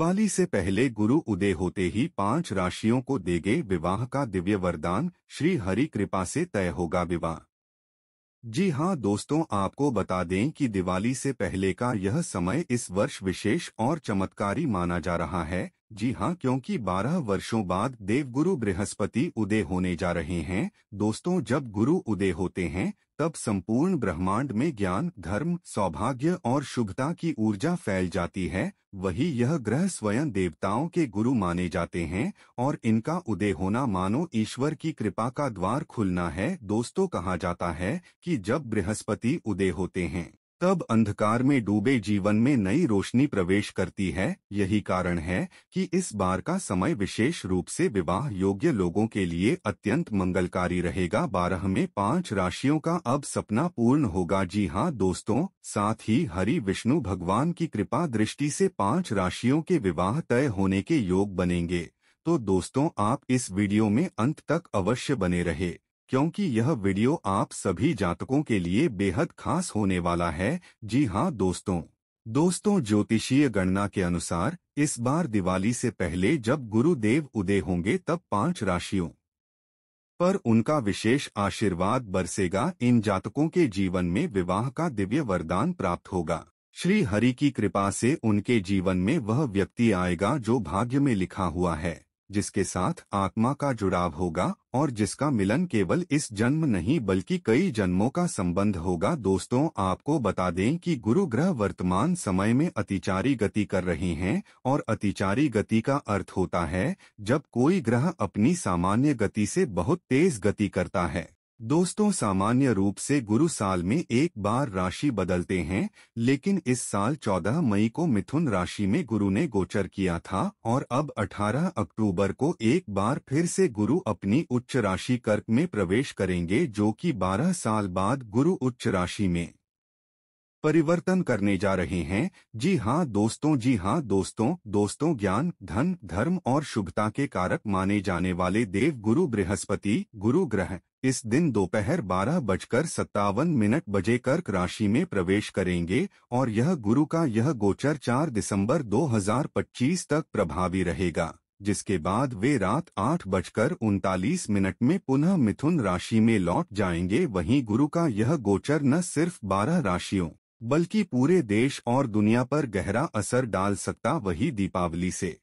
दिवाली से पहले गुरु उदय होते ही 5 राशियों को देंगे विवाह का दिव्य वरदान। श्री हरि कृपा से तय होगा विवाह। जी हाँ दोस्तों, आपको बता दें कि दिवाली से पहले का यह समय इस वर्ष विशेष और चमत्कारी माना जा रहा है। जी हाँ, क्योंकि 12 वर्षों बाद देवगुरु बृहस्पति उदय होने जा रहे हैं। दोस्तों, जब गुरु उदय होते हैं तब संपूर्ण ब्रह्मांड में ज्ञान, धर्म, सौभाग्य और शुभता की ऊर्जा फैल जाती है। वही यह ग्रह स्वयं देवताओं के गुरु माने जाते हैं और इनका उदय होना मानो ईश्वर की कृपा का द्वार खुलना है। दोस्तों, कहा जाता है कि जब बृहस्पति उदय होते हैं तब अंधकार में डूबे जीवन में नई रोशनी प्रवेश करती है। यही कारण है कि इस बार का समय विशेष रूप से विवाह योग्य लोगों के लिए अत्यंत मंगलकारी रहेगा। 12 में 5 राशियों का अब सपना पूर्ण होगा। जी हाँ दोस्तों, साथ ही हरि विष्णु भगवान की कृपा दृष्टि से 5 राशियों के विवाह तय होने के योग बनेंगे। तो दोस्तों, आप इस वीडियो में अंत तक अवश्य बने रहे, क्योंकि यह वीडियो आप सभी जातकों के लिए बेहद खास होने वाला है। जी हाँ दोस्तों, ज्योतिषीय गणना के अनुसार इस बार दिवाली से पहले जब गुरुदेव उदय होंगे तब 5 राशियों पर उनका विशेष आशीर्वाद बरसेगा। इन जातकों के जीवन में विवाह का दिव्य वरदान प्राप्त होगा। श्री हरि की कृपा से उनके जीवन में वह व्यक्ति आएगा जो भाग्य में लिखा हुआ है, जिसके साथ आत्मा का जुड़ाव होगा और जिसका मिलन केवल इस जन्म नहीं बल्कि कई जन्मों का संबंध होगा। दोस्तों, आपको बता दें कि गुरु ग्रह वर्तमान समय में अतिचारी गति कर रहे हैं और अतिचारी गति का अर्थ होता है जब कोई ग्रह अपनी सामान्य गति से बहुत तेज गति करता है। दोस्तों, सामान्य रूप से गुरु साल में एक बार राशि बदलते हैं, लेकिन इस साल 14 मई को मिथुन राशि में गुरु ने गोचर किया था और अब 18 अक्टूबर को एक बार फिर से गुरु अपनी उच्च राशि कर्क में प्रवेश करेंगे, जो कि 12 साल बाद गुरु उच्च राशि में परिवर्तन करने जा रहे हैं। जी हाँ दोस्तों, ज्ञान, धन, धर्म और शुभता के कारक माने जाने वाले देव गुरु बृहस्पति गुरु ग्रह इस दिन दोपहर 12:57 बजे कर्क राशि में प्रवेश करेंगे और यह गुरु का यह गोचर 4 दिसंबर 2025 तक प्रभावी रहेगा, जिसके बाद वे रात 8:39 में पुनः मिथुन राशि में लौट जाएंगे। वहीं गुरु का यह गोचर न सिर्फ 12 राशियों बल्कि पूरे देश और दुनिया पर गहरा असर डाल सकता। वही दीपावली से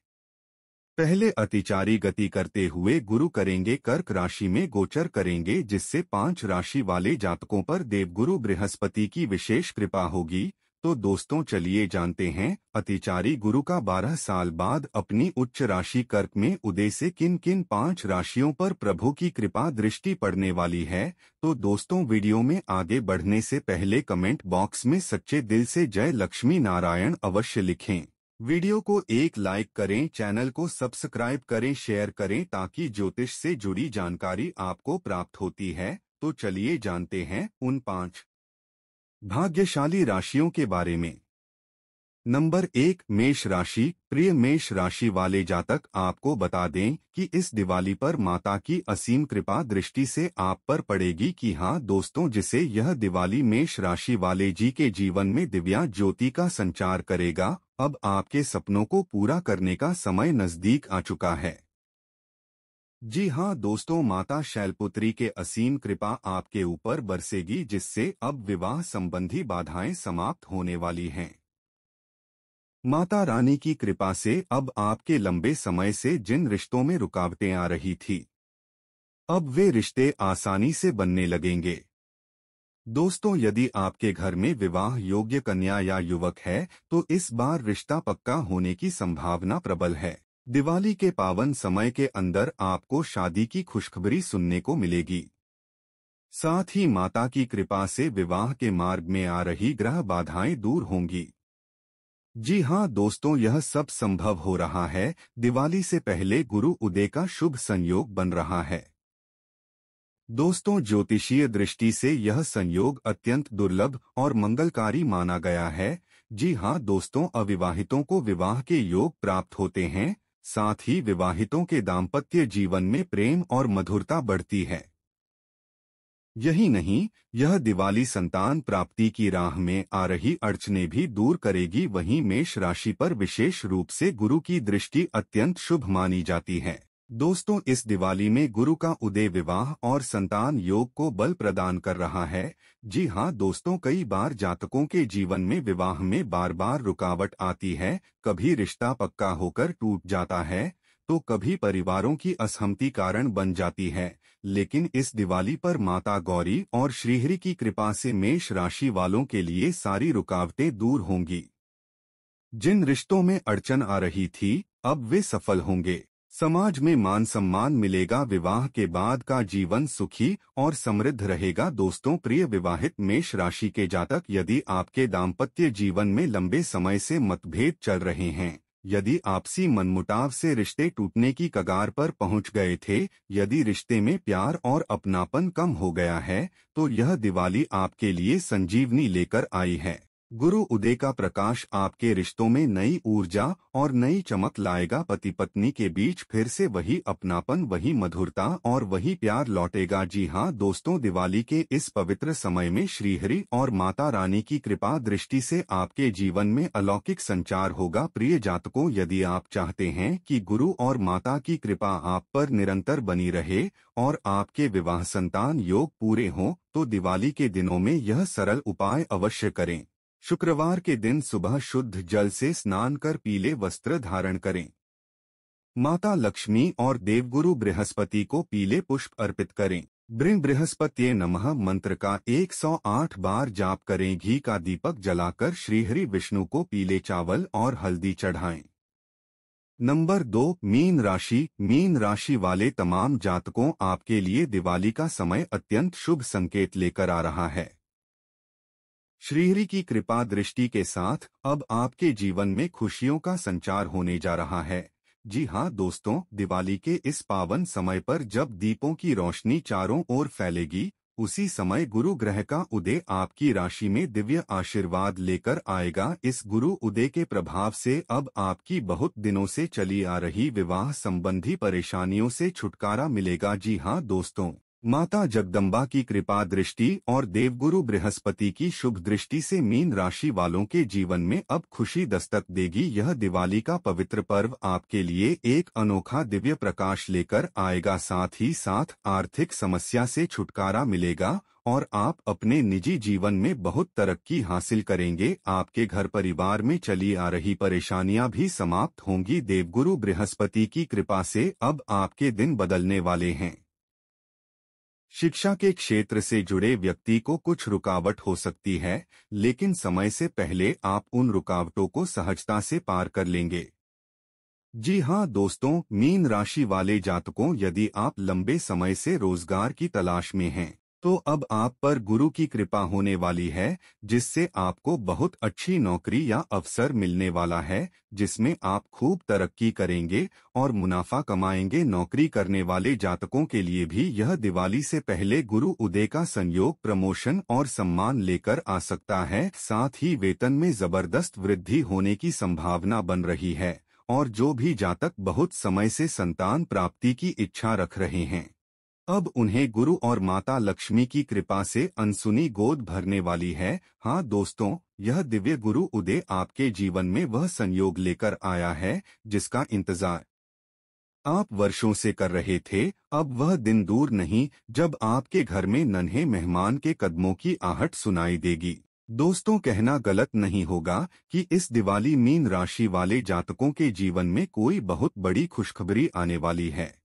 पहले अतिचारी गति करते हुए गुरु करेंगे कर्क राशि में गोचर करेंगे, जिससे 5 राशि वाले जातकों पर देवगुरु बृहस्पति की विशेष कृपा होगी। तो दोस्तों, चलिए जानते हैं अतिचारी गुरु का 12 साल बाद अपनी उच्च राशि कर्क में उदय से किन किन 5 राशियों पर प्रभु की कृपा दृष्टि पड़ने वाली है। तो दोस्तों, वीडियो में आगे बढ़ने से पहले कमेंट बॉक्स में सच्चे दिल से जय लक्ष्मी नारायण अवश्य लिखें। वीडियो को एक लाइक करें, चैनल को सब्सक्राइब करें, शेयर करें ताकि ज्योतिष से जुड़ी जानकारी आपको प्राप्त होती है। तो चलिए जानते हैं उन 5 भाग्यशाली राशियों के बारे में। नंबर 1, मेष राशि। प्रिय मेष राशि वाले जातक, आपको बता दें कि इस दिवाली पर माता की असीम कृपा दृष्टि से आप पर पड़ेगी। कि हाँ दोस्तों, जिसे यह दिवाली मेष राशि वाले जी के जीवन में दिव्या ज्योति का संचार करेगा। अब आपके सपनों को पूरा करने का समय नजदीक आ चुका है। जी हाँ दोस्तों, माता शैलपुत्री के असीम कृपा आपके ऊपर बरसेगी, जिससे अब विवाह संबंधी बाधाएं समाप्त होने वाली हैं। माता रानी की कृपा से अब आपके लंबे समय से जिन रिश्तों में रुकावटें आ रही थी, अब वे रिश्ते आसानी से बनने लगेंगे। दोस्तों, यदि आपके घर में विवाह योग्य कन्या या युवक है तो इस बार रिश्ता पक्का होने की संभावना प्रबल है। दिवाली के पावन समय के अंदर आपको शादी की खुशखबरी सुनने को मिलेगी। साथ ही माता की कृपा से विवाह के मार्ग में आ रही ग्रह बाधाएं दूर होंगी। जी हाँ दोस्तों, यह सब संभव हो रहा है दिवाली से पहले गुरु उदय का शुभ संयोग बन रहा है। दोस्तों, ज्योतिषीय दृष्टि से यह संयोग अत्यंत दुर्लभ और मंगलकारी माना गया है। जी हाँ दोस्तों, अविवाहितों को विवाह के योग प्राप्त होते हैं, साथ ही विवाहितों के दाम्पत्य जीवन में प्रेम और मधुरता बढ़ती है। यही नहीं, यह दिवाली संतान प्राप्ति की राह में आ रही अड़चनें भी दूर करेगी। वहीं मेष राशि पर विशेष रूप से गुरु की दृष्टि अत्यंत शुभ मानी जाती है। दोस्तों, इस दिवाली में गुरु का उदय विवाह और संतान योग को बल प्रदान कर रहा है। जी हाँ दोस्तों, कई बार जातकों के जीवन में विवाह में बार बार रुकावट आती है। कभी रिश्ता पक्का होकर टूट जाता है, तो कभी परिवारों की असहमति कारण बन जाती है। लेकिन इस दिवाली पर माता गौरी और श्रीहरि की कृपा से मेष राशि वालों के लिए सारी रुकावटें दूर होंगी। जिन रिश्तों में अड़चन आ रही थी, अब वे सफल होंगे। समाज में मान सम्मान मिलेगा। विवाह के बाद का जीवन सुखी और समृद्ध रहेगा। दोस्तों, प्रिय विवाहित मेष राशि के जातक, यदि आपके दाम्पत्य जीवन में लंबे समय से मतभेद चल रहे हैं, यदि आपसी मनमुटाव से रिश्ते टूटने की कगार पर पहुंच गए थे, यदि रिश्ते में प्यार और अपनापन कम हो गया है, तो यह दिवाली आपके लिए संजीवनी लेकर आई है। गुरु उदय का प्रकाश आपके रिश्तों में नई ऊर्जा और नई चमक लाएगा। पति पत्नी के बीच फिर से वही अपनापन, वही मधुरता और वही प्यार लौटेगा। जी हाँ दोस्तों, दिवाली के इस पवित्र समय में श्रीहरि और माता रानी की कृपा दृष्टि से आपके जीवन में अलौकिक संचार होगा। प्रिय जातकों, यदि आप चाहते हैं कि गुरु और माता की कृपा आप पर निरंतर बनी रहे और आपके विवाह संतान योग पूरे हों, तो दिवाली के दिनों में यह सरल उपाय अवश्य करें। शुक्रवार के दिन सुबह शुद्ध जल से स्नान कर पीले वस्त्र धारण करें। माता लक्ष्मी और देवगुरु बृहस्पति को पीले पुष्प अर्पित करें। बृहस्पत्ये नमः मंत्र का 108 बार जाप करें। घी का दीपक जलाकर श्रीहरि विष्णु को पीले चावल और हल्दी चढ़ाएं। नंबर 2, मीन राशि। मीन राशि वाले तमाम जातकों, आपके लिए दिवाली का समय अत्यंत शुभ संकेत लेकर आ रहा है। श्रीहरि की कृपा दृष्टि के साथ अब आपके जीवन में खुशियों का संचार होने जा रहा है। जी हाँ दोस्तों, दिवाली के इस पावन समय पर जब दीपों की रोशनी चारों ओर फैलेगी, उसी समय गुरु ग्रह का उदय आपकी राशि में दिव्य आशीर्वाद लेकर आएगा। इस गुरु उदय के प्रभाव से अब आपकी बहुत दिनों से चली आ रही विवाह संबंधी परेशानियों से छुटकारा मिलेगा। जी हाँ दोस्तों, माता जगदम्बा की कृपा दृष्टि और देवगुरु बृहस्पति की शुभ दृष्टि से मीन राशि वालों के जीवन में अब खुशी दस्तक देगी। यह दिवाली का पवित्र पर्व आपके लिए एक अनोखा दिव्य प्रकाश लेकर आएगा। साथ ही साथ आर्थिक समस्या से छुटकारा मिलेगा और आप अपने निजी जीवन में बहुत तरक्की हासिल करेंगे। आपके घर परिवार में चली आ रही परेशानियां भी समाप्त होंगी। देवगुरु बृहस्पति की कृपा से अब आपके दिन बदलने वाले हैं। शिक्षा के क्षेत्र से जुड़े व्यक्ति को कुछ रुकावट हो सकती है, लेकिन समय से पहले आप उन रुकावटों को सहजता से पार कर लेंगे। जी हाँ दोस्तों, मीन राशि वाले जातकों, यदि आप लंबे समय से रोजगार की तलाश में हैं, तो अब आप पर गुरु की कृपा होने वाली है, जिससे आपको बहुत अच्छी नौकरी या अवसर मिलने वाला है, जिसमें आप खूब तरक्की करेंगे और मुनाफा कमाएंगे। नौकरी करने वाले जातकों के लिए भी यह दिवाली से पहले गुरु उदय का संयोग प्रमोशन और सम्मान लेकर आ सकता है। साथ ही वेतन में जबरदस्त वृद्धि होने की संभावना बन रही है और जो भी जातक बहुत समय से संतान प्राप्ति की इच्छा रख रहे हैं, अब उन्हें गुरु और माता लक्ष्मी की कृपा से अनसुनी गोद भरने वाली है। हाँ दोस्तों, यह दिव्य गुरु उदय आपके जीवन में वह संयोग लेकर आया है जिसका इंतजार आप वर्षों से कर रहे थे। अब वह दिन दूर नहीं जब आपके घर में नन्हे मेहमान के कदमों की आहट सुनाई देगी। दोस्तों, कहना गलत नहीं होगा कि इस दिवाली मीन राशि वाले जातकों के जीवन में कोई बहुत बड़ी खुशखबरी आने वाली है।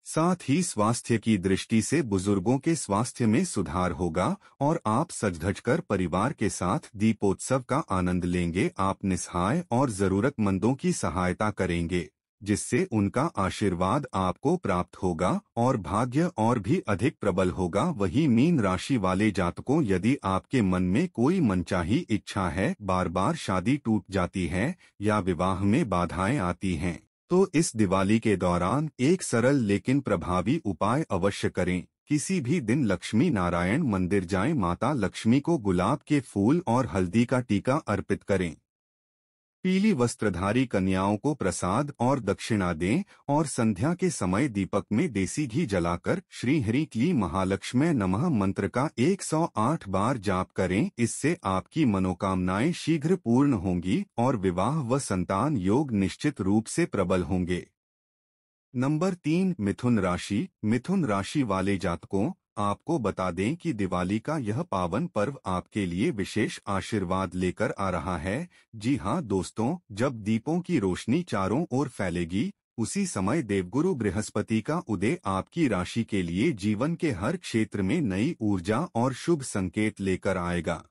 साथ ही स्वास्थ्य की दृष्टि से बुजुर्गों के स्वास्थ्य में सुधार होगा और आप सज-धज कर परिवार के साथ दीपोत्सव का आनंद लेंगे। आप निस्सहाय और जरूरतमंदों की सहायता करेंगे, जिससे उनका आशीर्वाद आपको प्राप्त होगा और भाग्य और भी अधिक प्रबल होगा। वही मीन राशि वाले जातकों, यदि आपके मन में कोई मनचाही इच्छा है, बार बार शादी टूट जाती है या विवाह में बाधाएं आती हैं, तो इस दिवाली के दौरान एक सरल लेकिन प्रभावी उपाय अवश्य करें। किसी भी दिन लक्ष्मी नारायण मंदिर जाएं, माता लक्ष्मी को गुलाब के फूल और हल्दी का टीका अर्पित करें। पीली वस्त्रधारी कन्याओं को प्रसाद और दक्षिणा दें और संध्या के समय दीपक में देसी घी जलाकर श्री हरि क्ली महालक्ष्मी नमः मंत्र का 108 बार जाप करें। इससे आपकी मनोकामनाएं शीघ्र पूर्ण होंगी और विवाह व संतान योग निश्चित रूप से प्रबल होंगे। नंबर 3, मिथुन राशि। मिथुन राशि वाले जातकों, आपको बता दें कि दिवाली का यह पावन पर्व आपके लिए विशेष आशीर्वाद लेकर आ रहा है। जी हां दोस्तों, जब दीपों की रोशनी चारों ओर फैलेगी, उसी समय देवगुरु बृहस्पति का उदय आपकी राशि के लिए जीवन के हर क्षेत्र में नई ऊर्जा और शुभ संकेत लेकर आएगा।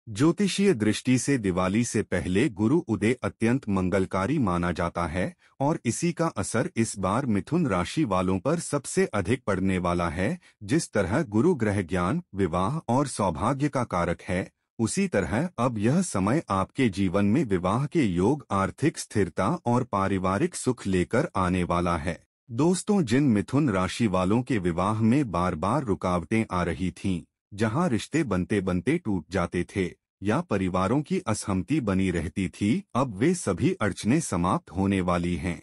ज्योतिषीय दृष्टि से दिवाली से पहले गुरु उदय अत्यंत मंगलकारी माना जाता है और इसी का असर इस बार मिथुन राशि वालों पर सबसे अधिक पड़ने वाला है। जिस तरह गुरु ग्रह ज्ञान, विवाह और सौभाग्य का कारक है, उसी तरह अब यह समय आपके जीवन में विवाह के योग, आर्थिक स्थिरता और पारिवारिक सुख लेकर आने वाला है। दोस्तों, जिन मिथुन राशि वालों के विवाह में बार बार रुकावटें आ रही थीं, जहां रिश्ते बनते बनते टूट जाते थे या परिवारों की असहमति बनी रहती थी, अब वे सभी अड़चनें समाप्त होने वाली हैं।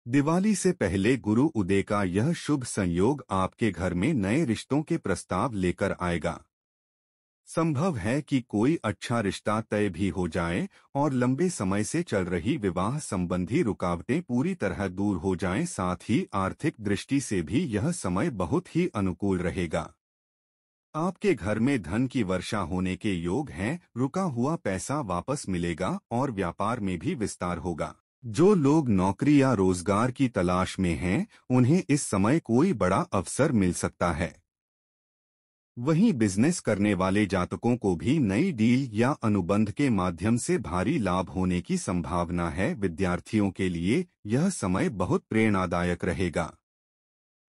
दिवाली से पहले गुरु उदय का यह शुभ संयोग आपके घर में नए रिश्तों के प्रस्ताव लेकर आएगा। संभव है कि कोई अच्छा रिश्ता तय भी हो जाए और लंबे समय से चल रही विवाह संबंधी रुकावटें पूरी तरह दूर हो जाएं। साथ ही आर्थिक दृष्टि से भी यह समय बहुत ही अनुकूल रहेगा। आपके घर में धन की वर्षा होने के योग हैं, रुका हुआ पैसा वापस मिलेगा और व्यापार में भी विस्तार होगा। जो लोग नौकरी या रोजगार की तलाश में हैं, उन्हें इस समय कोई बड़ा अवसर मिल सकता है। वहीं बिजनेस करने वाले जातकों को भी नई डील या अनुबंध के माध्यम से भारी लाभ होने की संभावना है। विद्यार्थियों के लिए यह समय बहुत प्रेरणादायक रहेगा।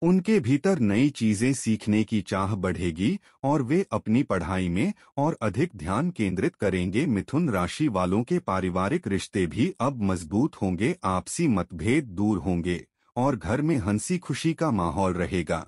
उनके भीतर नई चीजें सीखने की चाह बढ़ेगी और वे अपनी पढ़ाई में और अधिक ध्यान केंद्रित करेंगे। मिथुन राशि वालों के पारिवारिक रिश्ते भी अब मजबूत होंगे, आपसी मतभेद दूर होंगे और घर में हंसी खुशी का माहौल रहेगा।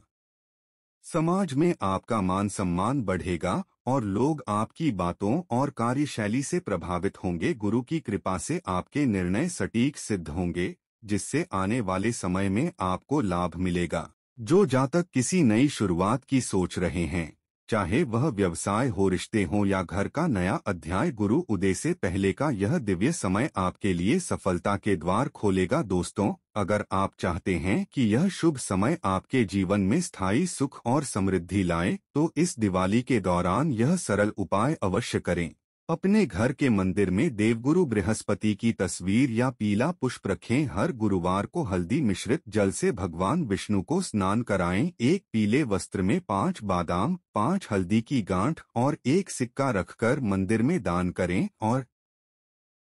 समाज में आपका मान सम्मान बढ़ेगा और लोग आपकी बातों और कार्यशैली से प्रभावित होंगे। गुरु की कृपा से आपके निर्णय सटीक सिद्ध होंगे, जिससे आने वाले समय में आपको लाभ मिलेगा। जो जातक किसी नई शुरुआत की सोच रहे हैं, चाहे वह व्यवसाय हो, रिश्ते हो या घर का नया अध्याय, गुरु उदय से पहले का यह दिव्य समय आपके लिए सफलता के द्वार खोलेगा। दोस्तों, अगर आप चाहते हैं कि यह शुभ समय आपके जीवन में स्थायी सुख और समृद्धि लाए, तो इस दिवाली के दौरान यह सरल उपाय अवश्य करें। अपने घर के मंदिर में देवगुरु बृहस्पति की तस्वीर या पीला पुष्प रखें। हर गुरुवार को हल्दी मिश्रित जल से भगवान विष्णु को स्नान कराएं। एक पीले वस्त्र में 5 बादाम, 5 हल्दी की गांठ और 1 सिक्का रखकर मंदिर में दान करें और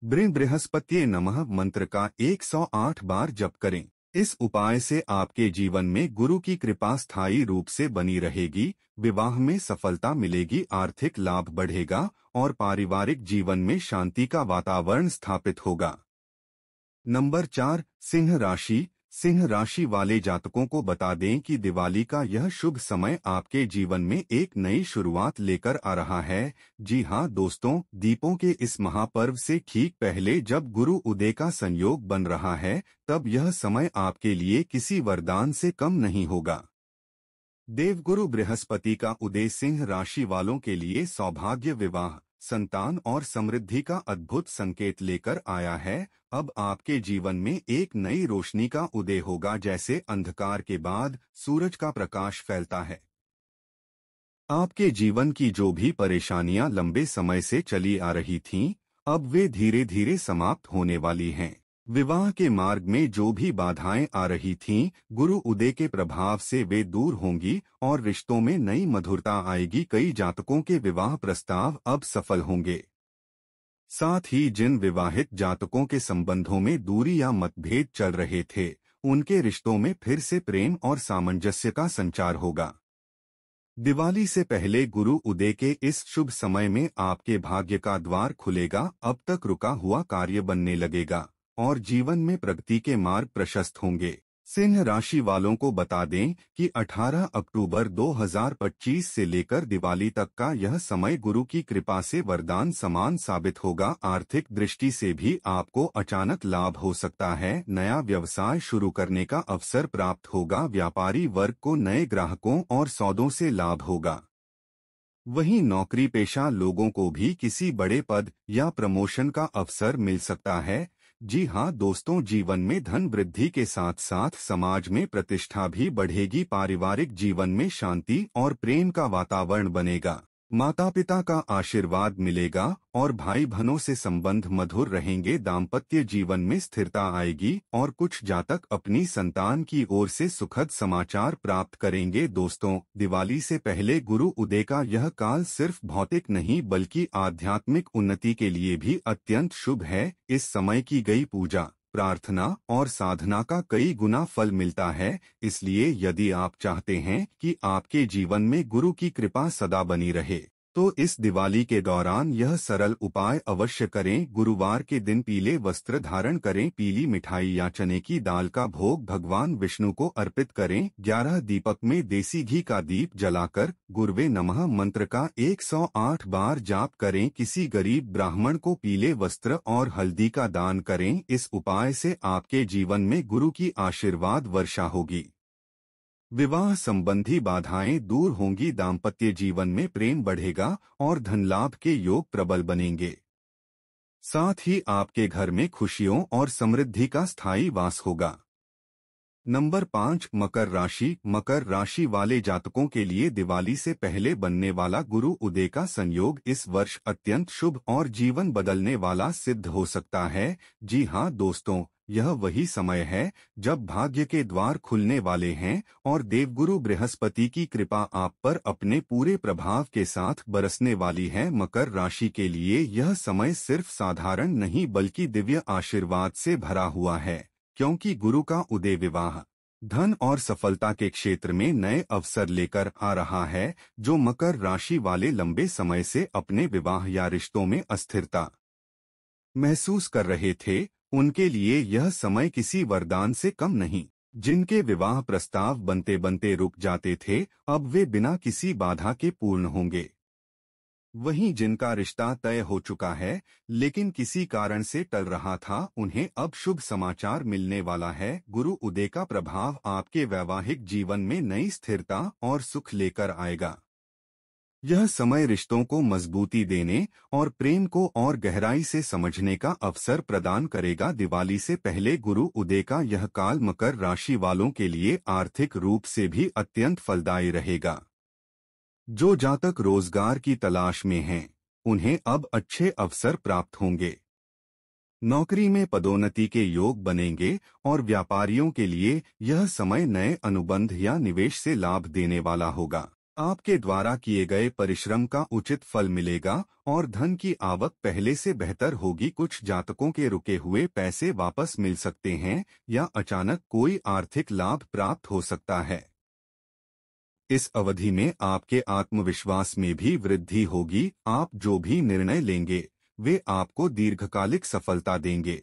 बृहस्पति नमः मंत्र का 108 बार जप करें। इस उपाय से आपके जीवन में गुरु की कृपा स्थायी रूप से बनी रहेगी, विवाह में सफलता मिलेगी, आर्थिक लाभ बढ़ेगा और पारिवारिक जीवन में शांति का वातावरण स्थापित होगा। नंबर 4, सिंह राशि। सिंह राशि वाले जातकों को बता दें कि दिवाली का यह शुभ समय आपके जीवन में एक नई शुरुआत लेकर आ रहा है। जी हां दोस्तों, दीपों के इस महापर्व से ठीक पहले जब गुरु उदय का संयोग बन रहा है, तब यह समय आपके लिए किसी वरदान से कम नहीं होगा। देवगुरु बृहस्पति का उदय सिंह राशि वालों के लिए सौभाग्य, विवाह, संतान और समृद्धि का अद्भुत संकेत लेकर आया है। अब आपके जीवन में एक नई रोशनी का उदय होगा, जैसे अंधकार के बाद सूरज का प्रकाश फैलता है। आपके जीवन की जो भी परेशानियां लंबे समय से चली आ रही थीं, अब वे धीरे धीरे समाप्त होने वाली हैं। विवाह के मार्ग में जो भी बाधाएं आ रही थीं, गुरु उदय के प्रभाव से वे दूर होंगी और रिश्तों में नई मधुरता आएगी। कई जातकों के विवाह प्रस्ताव अब सफल होंगे। साथ ही जिन विवाहित जातकों के संबंधों में दूरी या मतभेद चल रहे थे, उनके रिश्तों में फिर से प्रेम और सामंजस्य का संचार होगा। दिवाली से पहले गुरु उदय के इस शुभ समय में आपके भाग्य का द्वार खुलेगा। अब तक रुका हुआ कार्य बनने लगेगा और जीवन में प्रगति के मार्ग प्रशस्त होंगे। सिंह राशि वालों को बता दें कि 18 अक्टूबर 2025 से लेकर दिवाली तक का यह समय गुरु की कृपा से वरदान समान साबित होगा। आर्थिक दृष्टि से भी आपको अचानक लाभ हो सकता है। नया व्यवसाय शुरू करने का अवसर प्राप्त होगा। व्यापारी वर्ग को नए ग्राहकों और सौदों से लाभ होगा। वहीं नौकरी पेशा लोगों को भी किसी बड़े पद या प्रमोशन का अवसर मिल सकता है। जी हाँ दोस्तों, जीवन में धन वृद्धि के साथ साथ समाज में प्रतिष्ठा भी बढ़ेगी। पारिवारिक जीवन में शांति और प्रेम का वातावरण बनेगा। माता पिता का आशीर्वाद मिलेगा और भाई बहनों से संबंध मधुर रहेंगे। दाम्पत्य जीवन में स्थिरता आएगी और कुछ जातक अपनी संतान की ओर से सुखद समाचार प्राप्त करेंगे। दोस्तों, दिवाली से पहले गुरु उदय का यह काल सिर्फ भौतिक नहीं बल्कि आध्यात्मिक उन्नति के लिए भी अत्यंत शुभ है। इस समय की गई पूजा, प्रार्थना और साधना का कई गुना फल मिलता है। इसलिए यदि आप चाहते हैं कि आपके जीवन में गुरु की कृपा सदा बनी रहे, तो इस दिवाली के दौरान यह सरल उपाय अवश्य करें। गुरुवार के दिन पीले वस्त्र धारण करें। पीली मिठाई या चने की दाल का भोग भगवान विष्णु को अर्पित करें। 11 दीपक में देसी घी का दीप जलाकर गुरुवे नमः मंत्र का 108 बार जाप करें। किसी गरीब ब्राह्मण को पीले वस्त्र और हल्दी का दान करें। इस उपाय से आपके जीवन में गुरु की आशीर्वाद वर्षा होगी। विवाह संबंधी बाधाएं दूर होंगी। दाम्पत्य जीवन में प्रेम बढ़ेगा और धन लाभ के योग प्रबल बनेंगे। साथ ही आपके घर में खुशियों और समृद्धि का स्थायी वास होगा। नंबर 5, मकर राशि। मकर राशि वाले जातकों के लिए दिवाली से पहले बनने वाला गुरु उदय का संयोग इस वर्ष अत्यंत शुभ और जीवन बदलने वाला सिद्ध हो सकता है। जी हाँ दोस्तों, यह वही समय है जब भाग्य के द्वार खुलने वाले हैं और देवगुरु बृहस्पति की कृपा आप पर अपने पूरे प्रभाव के साथ बरसने वाली है। मकर राशि के लिए यह समय सिर्फ साधारण नहीं बल्कि दिव्य आशीर्वाद से भरा हुआ है, क्योंकि गुरु का उदय विवाह, धन और सफलता के क्षेत्र में नए अवसर लेकर आ रहा है। जो मकर राशि वाले लंबे समय से अपने विवाह या रिश्तों में अस्थिरता महसूस कर रहे थे, उनके लिए यह समय किसी वरदान से कम नहीं। जिनके विवाह प्रस्ताव बनते बनते रुक जाते थे, अब वे बिना किसी बाधा के पूर्ण होंगे। वहीं जिनका रिश्ता तय हो चुका है लेकिन किसी कारण से टल रहा था, उन्हें अब शुभ समाचार मिलने वाला है। गुरु उदय का प्रभाव आपके वैवाहिक जीवन में नई स्थिरता और सुख लेकर आएगा। यह समय रिश्तों को मजबूती देने और प्रेम को और गहराई से समझने का अवसर प्रदान करेगा। दिवाली से पहले गुरु उदय का यह काल मकर राशि वालों के लिए आर्थिक रूप से भी अत्यंत फलदायी रहेगा। जो जातक रोजगार की तलाश में हैं, उन्हें अब अच्छे अवसर प्राप्त होंगे। नौकरी में पदोन्नति के योग बनेंगे और व्यापारियों के लिए यह समय नए अनुबंध या निवेश से लाभ देने वाला होगा। आपके द्वारा किए गए परिश्रम का उचित फल मिलेगा और धन की आवक पहले से बेहतर होगी। कुछ जातकों के रुके हुए पैसे वापस मिल सकते हैं या अचानक कोई आर्थिक लाभ प्राप्त हो सकता है। इस अवधि में आपके आत्मविश्वास में भी वृद्धि होगी। आप जो भी निर्णय लेंगे वे आपको दीर्घकालिक सफलता देंगे।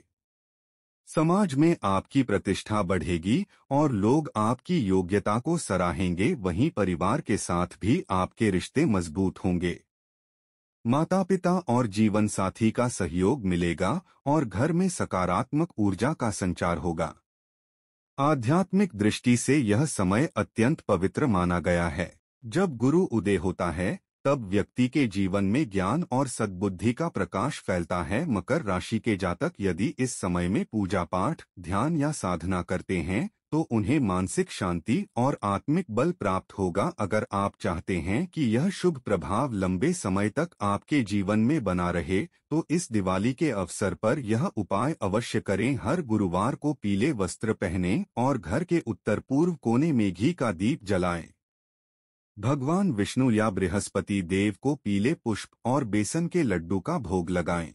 समाज में आपकी प्रतिष्ठा बढ़ेगी और लोग आपकी योग्यता को सराहेंगे। वहीं परिवार के साथ भी आपके रिश्ते मजबूत होंगे। माता पिता और जीवन साथी का सहयोग मिलेगा और घर में सकारात्मक ऊर्जा का संचार होगा। आध्यात्मिक दृष्टि से यह समय अत्यंत पवित्र माना गया है। जब गुरु उदय होता है तब व्यक्ति के जीवन में ज्ञान और सद्बुद्धि का प्रकाश फैलता है। मकर राशि के जातक यदि इस समय में पूजा पाठ, ध्यान या साधना करते हैं तो उन्हें मानसिक शांति और आत्मिक बल प्राप्त होगा। अगर आप चाहते हैं कि यह शुभ प्रभाव लंबे समय तक आपके जीवन में बना रहे तो इस दिवाली के अवसर पर यह उपाय अवश्य करें। हर गुरुवार को पीले वस्त्र पहनें और घर के उत्तर पूर्व कोने में घी का दीप जलाएं। भगवान विष्णु या बृहस्पति देव को पीले पुष्प और बेसन के लड्डू का भोग लगाएं।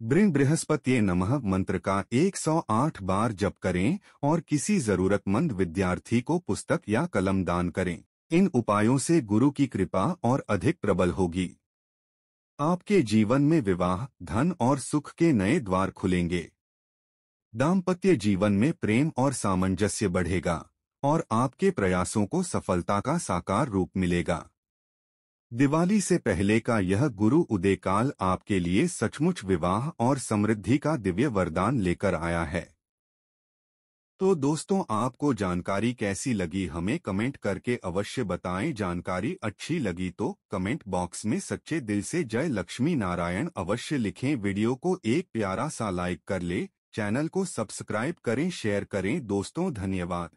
बृहस्पति नमः मंत्र का 108 बार जप करें और किसी जरूरतमंद विद्यार्थी को पुस्तक या कलम दान करें। इन उपायों से गुरु की कृपा और अधिक प्रबल होगी। आपके जीवन में विवाह, धन और सुख के नए द्वार खुलेंगे। दाम्पत्य जीवन में प्रेम और सामंजस्य बढ़ेगा और आपके प्रयासों को सफलता का साकार रूप मिलेगा। दिवाली से पहले का यह गुरु उदय काल आपके लिए सचमुच विवाह और समृद्धि का दिव्य वरदान लेकर आया है। तो दोस्तों, आपको जानकारी कैसी लगी हमें कमेंट करके अवश्य बताएं। जानकारी अच्छी लगी तो कमेंट बॉक्स में सच्चे दिल से जय लक्ष्मी नारायण अवश्य लिखें। वीडियो को एक प्यारा सा लाइक कर ले, चैनल को सब्सक्राइब करें, शेयर करें। दोस्तों धन्यवाद।